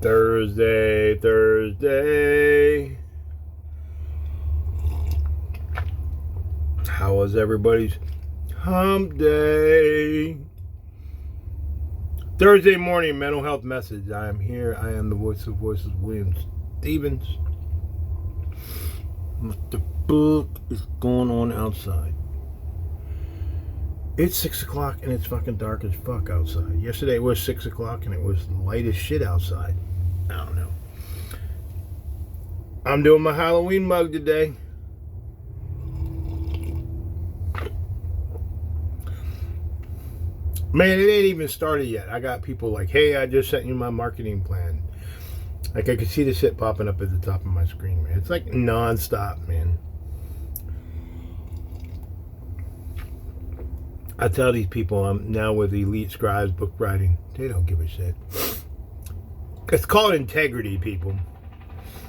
Thursday. How was everybody's hump day? Thursday morning mental health message. I am here. I am the voice of voices, William Stevens. What the fuck is going on outside? It's 6 o'clock and it's fucking dark as fuck outside. Yesterday it was 6 o'clock and it was light as shit outside. I don't know. I'm doing my Halloween mug today. Man, it ain't even started yet. I got people like, hey, I just sent you my marketing plan. Like, I could see the shit popping up at the top of my screen, man. It's like non-stop, man. I tell these people I'm now with Elite Scribes book writing. They don't give a shit. It's called integrity, people.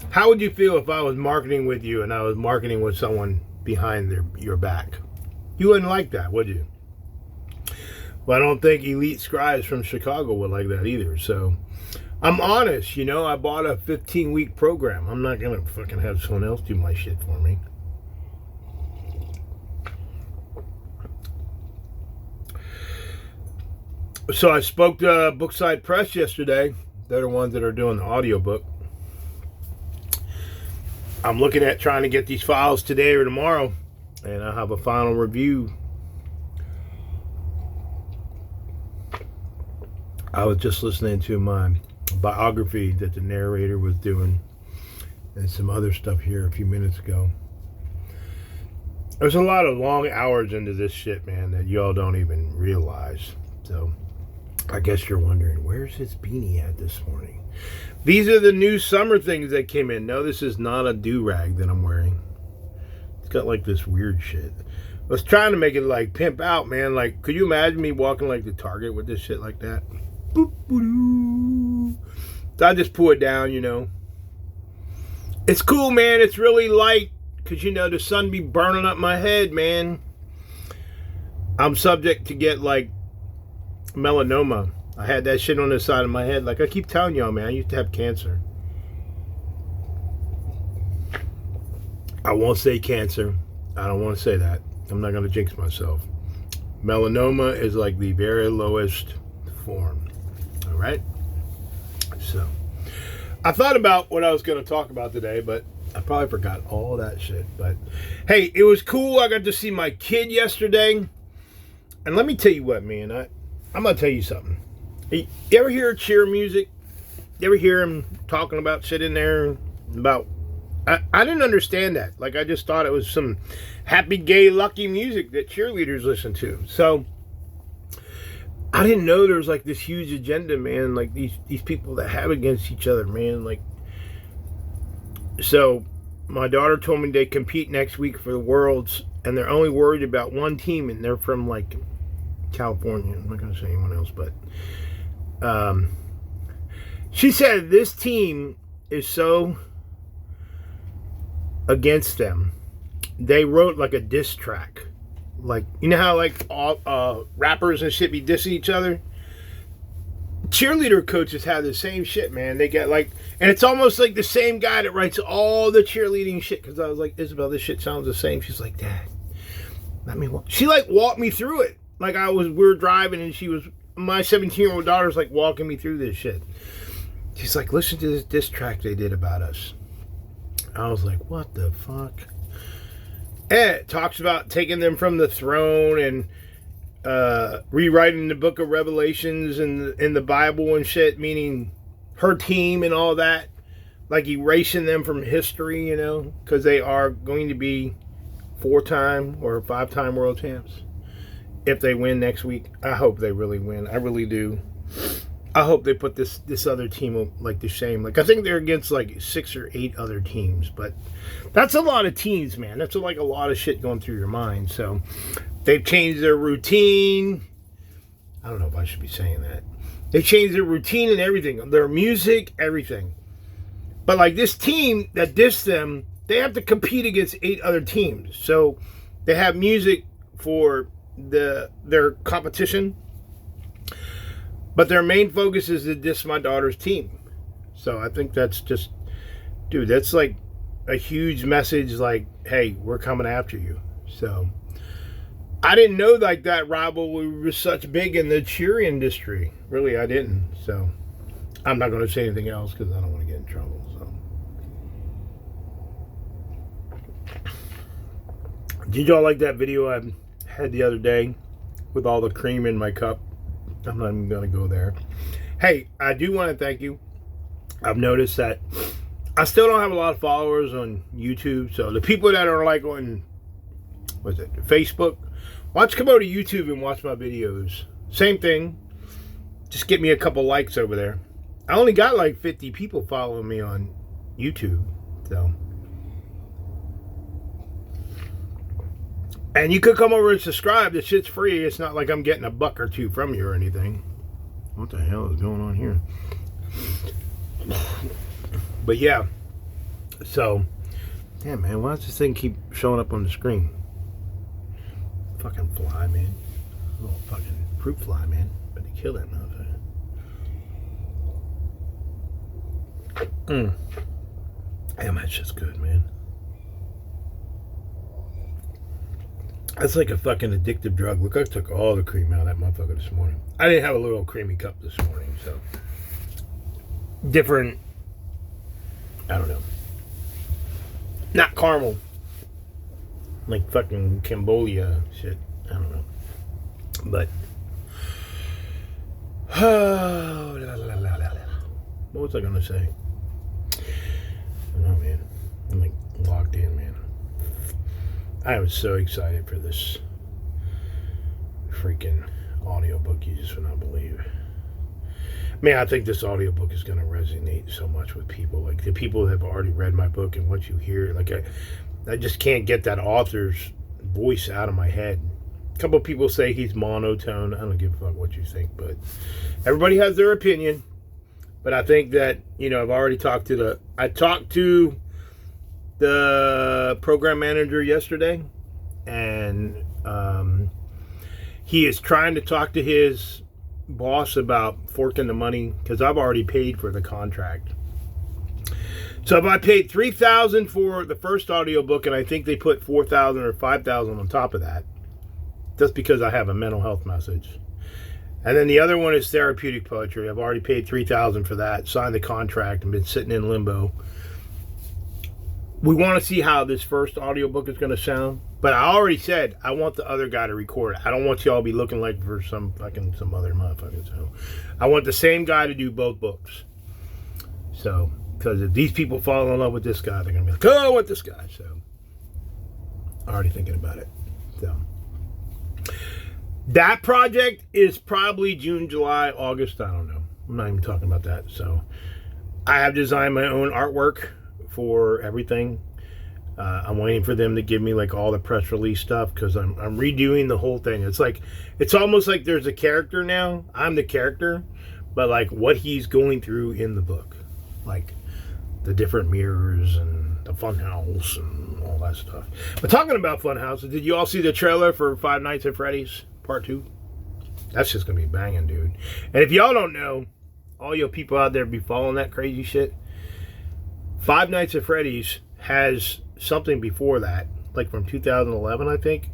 How would you feel if I was marketing with you and I was marketing with someone behind your back? You wouldn't like that, would you? Well, I don't think Elite Scribes from Chicago would like that either. So I'm honest, you know, I bought a 15-week program. I'm not going to fucking have someone else do my shit for me. So I spoke to Bookside Press yesterday. They're the ones that are doing the audiobook. I'm looking at trying to get these files today or tomorrow, and I'll have a final review. I was just listening to my biography that the narrator was doing and some other stuff here a few minutes ago. There's a lot of long hours into this shit, man, that y'all don't even realize. So I guess you're wondering, where's his beanie at this morning? These are the new summer things that came in. No, this is not a do-rag that I'm wearing. It's got like this weird shit. I was trying to make it like pimp out, man. Like, could you imagine me walking like the Target with this shit like that? Boop, boop, so I just pull it down, you know. It's cool, man. It's really light because, you know, the sun be burning up my head, man. I'm subject to get like melanoma. I had that shit on the side of my head. Like I keep telling y'all, man, I used to have cancer. I won't say cancer. I don't want to say that. I'm not going to jinx myself. Melanoma is like the very lowest form. All right? So, I thought about what I was going to talk about today, but I probably forgot all that shit. But, hey, it was cool. I got to see my kid yesterday. And let me tell you what, man. I'm going to tell you something. You ever hear cheer music? You ever hear him talking about shit in there? About I didn't understand that. Like, I just thought it was some happy, gay, lucky music that cheerleaders listen to. So, I didn't know there was, like, this huge agenda, man. Like, these people that have against each other, man. Like, so, my daughter told me they compete next week for the Worlds, and they're only worried about one team, and they're from, like, California. I'm not going to say anyone else, but she said this team is so against them. They wrote like a diss track. Like, you know how like all rappers and shit be dissing each other? Cheerleader coaches have the same shit, man. They get like, and it's almost like the same guy that writes all the cheerleading shit. Because I was like, Isabel, this shit sounds the same. She's like, Dad, let me walk. She like walked me through it. Like we were driving and she was, my 17-year-old daughter's like walking me through this shit. She's like, listen to this diss track they did about us. I was like, what the fuck? And it talks about taking them from the throne and rewriting the book of Revelations and in the Bible and shit, meaning her team and all that. Like erasing them from history, you know, because they are going to be 4-time or 5-time world champs. If they win next week, I hope they really win. I really do. I hope they put this other team like to shame. Like I think they're against like 6 or 8 other teams, but that's a lot of teams, man. That's like a lot of shit going through your mind. So they've changed their routine. I don't know if I should be saying that. They changed their routine and everything, their music, everything. But like this team that dissed them, they have to compete against 8 other teams. So they have music for their competition, but their main focus is to diss my daughter's team. So I think that's just, dude, that's like a huge message. Like, hey, we're coming after you. So I didn't know like that rivalry was such big in the cheer industry. Really, I didn't. So I'm not going to say anything else because I don't want to get in trouble. So did y'all like that video I had the other day with all the cream in my cup? I'm not even going to go there. Hey, I do want to thank you. I've noticed that I still don't have a lot of followers on YouTube. So the people that are like on, what's it, Facebook, why don't you come over to YouTube and watch my videos? Same thing. Just get me a couple likes over there. I only got like 50 people following me on YouTube. So. And you could come over and subscribe. The shit's free. It's not like I'm getting a buck or two from you or anything. What the hell is going on here? But yeah. So, damn, man. Why does this thing keep showing up on the screen? Fucking fly, man. Little fucking fruit fly, man. Better kill that motherfucker. Damn, that shit's good, man. That's like a fucking addictive drug. Look, I took all the cream out of that motherfucker this morning. I didn't have a little creamy cup this morning, so. Different. I don't know. Not caramel. Like fucking Cambodia shit. I don't know. But. What was I gonna say? Oh man. I'm like locked in, man. I am so excited for this freaking audiobook. You just would not believe. Man, I think this audiobook is going to resonate so much with people. Like the people that have already read my book and once you hear it, like I just can't get that author's voice out of my head. A couple of people say he's monotone. I don't give a fuck what you think, but everybody has their opinion. But I think that, you know, I've already talked to I talked to the program manager yesterday, and he is trying to talk to his boss about forking the money because I've already paid for the contract. So if I paid $3,000 for the first audiobook, and I think they put $4,000 or $5,000 on top of that, that's because I have a mental health message. And then the other one is therapeutic poetry. I've already paid $3,000 for that, signed the contract, and been sitting in limbo. We want to see how this first audiobook is going to sound. But I already said I want the other guy to record it. I don't want y'all to be looking like for some other motherfucker. So I want the same guy to do both books. So, because if these people fall in love with this guy, they're going to be like, oh, I want this guy. So, already thinking about it. So, that project is probably June, July, August. I don't know. I'm not even talking about that. So, I have designed my own artwork for everything. I'm waiting for them to give me like all the press release stuff because I'm redoing the whole thing. It's almost like there's a character now. I'm the character, but like what he's going through in the book, like the different mirrors and the fun house and all that stuff. But talking about fun houses, did you all see the trailer for Five Nights at Freddy's Part 2? That's just gonna be banging, dude. And if y'all don't know, all you people out there be following that crazy shit. Five Nights at Freddy's has something before that, like from 2011, I think.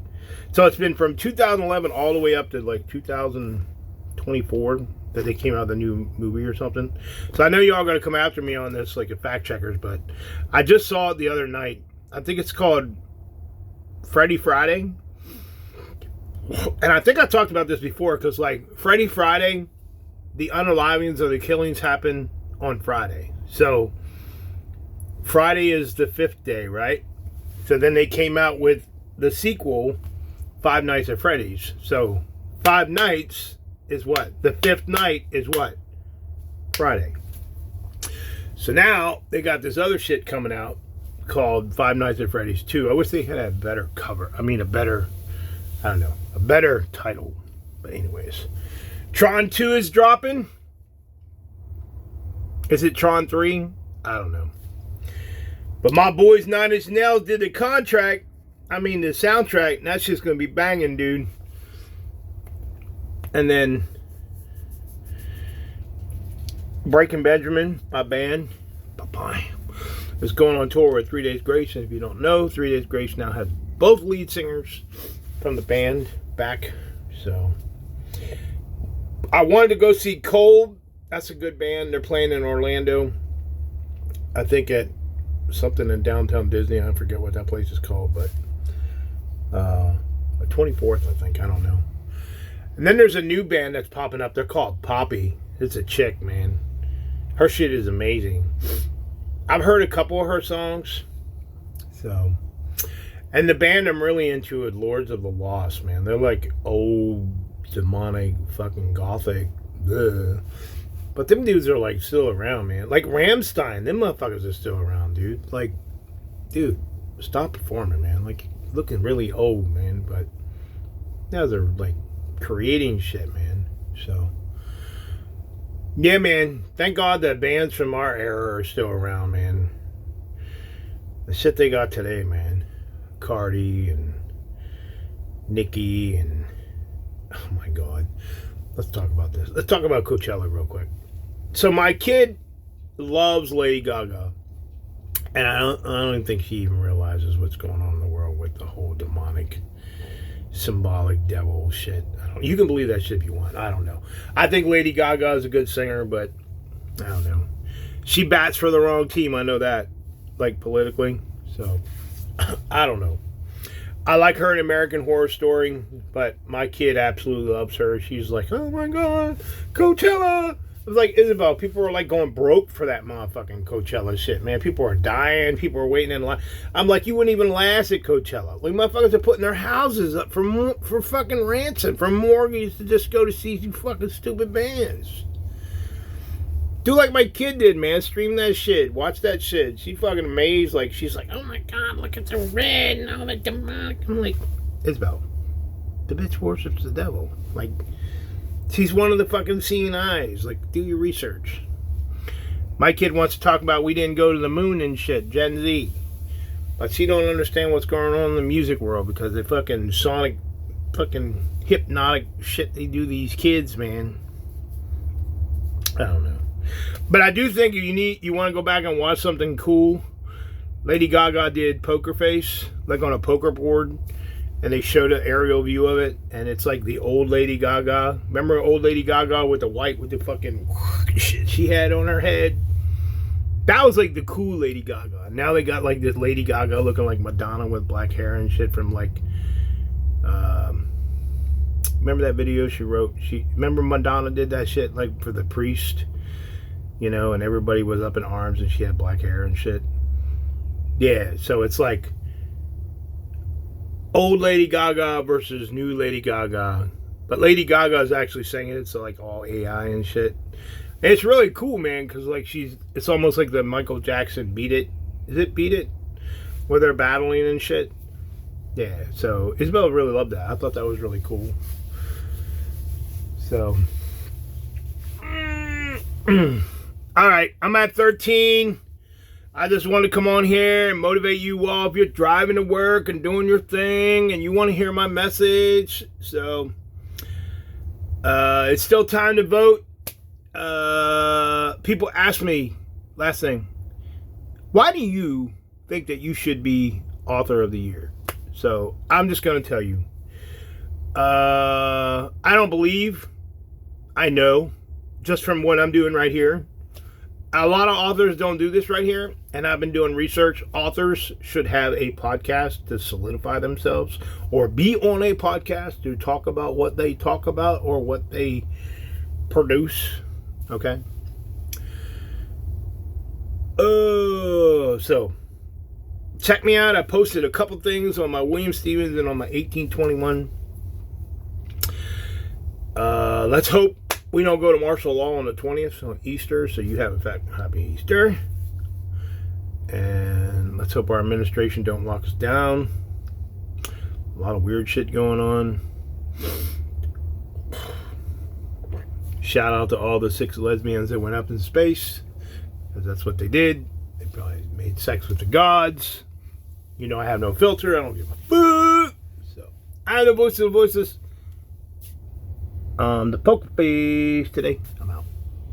So it's been from 2011 all the way up to like 2024 that they came out with a new movie or something. So I know y'all going to come after me on this, like a fact checkers, but I just saw it the other night. I think it's called Freddy Friday. And I think I talked about this before because like Freddy Friday, the unalivings or the killings happen on Friday. So Friday is the 5th day, right? So then they came out with the sequel, Five Nights at Freddy's. So 5 nights is what? The 5th night is what? Friday. So now they got this other shit coming out called Five Nights at Freddy's 2. I wish they had a better cover. I mean, a better title. But anyways, Tron 2 is dropping. Is it Tron 3? I don't know. But my boys Nine Inch Nails did the soundtrack, and that's just going to be banging, dude. And then Breaking Benjamin, my band, bye-bye, is going on tour with 3 Days Grace. And if you don't know, 3 Days Grace now has both lead singers from the band back. So I wanted to go see Cold. That's a good band. They're playing in Orlando. I think at something in downtown Disney. I forget what that place is called, but the 24th, I think. I don't know. And then there's a new band that's popping up. They're called Poppy. It's a chick, man. Her shit is amazing. I've heard a couple of her songs. So, and the band I'm really into is Lords of the Lost, man. They're like old, demonic, fucking gothic. Ugh. But them dudes are like still around, man. Like Rammstein, them motherfuckers are still around, dude. Like, dude, stop performing, man. Like, looking really old, man. But now they're like creating shit, man. So, yeah, man. Thank God that bands from our era are still around, man. The shit they got today, man. Cardi and Nicki and oh my God. Let's talk about this. Let's talk about Coachella real quick. So my kid loves Lady Gaga, and I don't think she even realizes what's going on in the world with the whole demonic, symbolic devil shit. You can believe that shit if you want. I don't know. I think Lady Gaga is a good singer, but I don't know. She bats for the wrong team. I know that, like politically. So I don't know. I like her in American Horror Story, but my kid absolutely loves her. She's like, oh my God, Coachella. It was like, Isabel, people were like going broke for that motherfucking Coachella shit, man. People are dying. People are waiting in line. I'm like, you wouldn't even last at Coachella. Like, motherfuckers are putting their houses up for fucking ransom, for mortgages to just go to see some fucking stupid bands. Do like my kid did, man. Stream that shit. Watch that shit. She fucking amazed. Like, she's like, oh my God, look at the red and all the demonic. I'm like, Isabel, the bitch worships the devil. Like, she's one of the fucking seeing eyes. Like, do your research. My kid wants to talk about we didn't go to the moon and shit, Gen Z. But she don't understand what's going on in the music world because they fucking sonic, fucking hypnotic shit they do these kids, man. I don't know. But I do think if you want to go back and watch something cool, Lady Gaga did Poker Face, like on a poker board. And they showed an aerial view of it, and it's like the old Lady Gaga. Remember old Lady Gaga with the white, with the fucking shit she had on her head? That was like the cool Lady Gaga. Now they got like this Lady Gaga looking like Madonna with black hair and shit from like, remember that video she wrote? Remember Madonna did that shit like for the priest, you know, and everybody was up in arms and she had black hair and shit. Yeah, so it's like old Lady Gaga versus new Lady Gaga. But Lady Gaga is actually singing it, so like all AI and shit. And it's really cool, man, because like it's almost like the Michael Jackson Beat It. Is it Beat It? Where they're battling and shit. Yeah, so Isabel really loved that. I thought that was really cool. So, alright, I'm at 13. I just want to come on here and motivate you all if you're driving to work and doing your thing and you want to hear my message. So, it's still time to vote. People ask me, last thing, why do you think that you should be author of the year? So, I'm just going to tell you. I don't believe, I know, just from what I'm doing right here. A lot of authors don't do this right here, and I've been doing research. Authors should have a podcast to solidify themselves, or be on a podcast to talk about what they talk about or what they produce. Okay? So check me out. I posted a couple things on my William Stevens and on my 1821. Let's hope we don't go to martial law on the 20th on Easter, so you have, in fact, happy Easter. And let's hope our administration don't lock us down. A lot of weird shit going on. Shout out to all the 6 lesbians that went up in space, because that's what they did. They probably made sex with the gods. You know I have no filter. I don't give a fuck. So, I'm the voice of the voiceless. The poker face today. I'm out.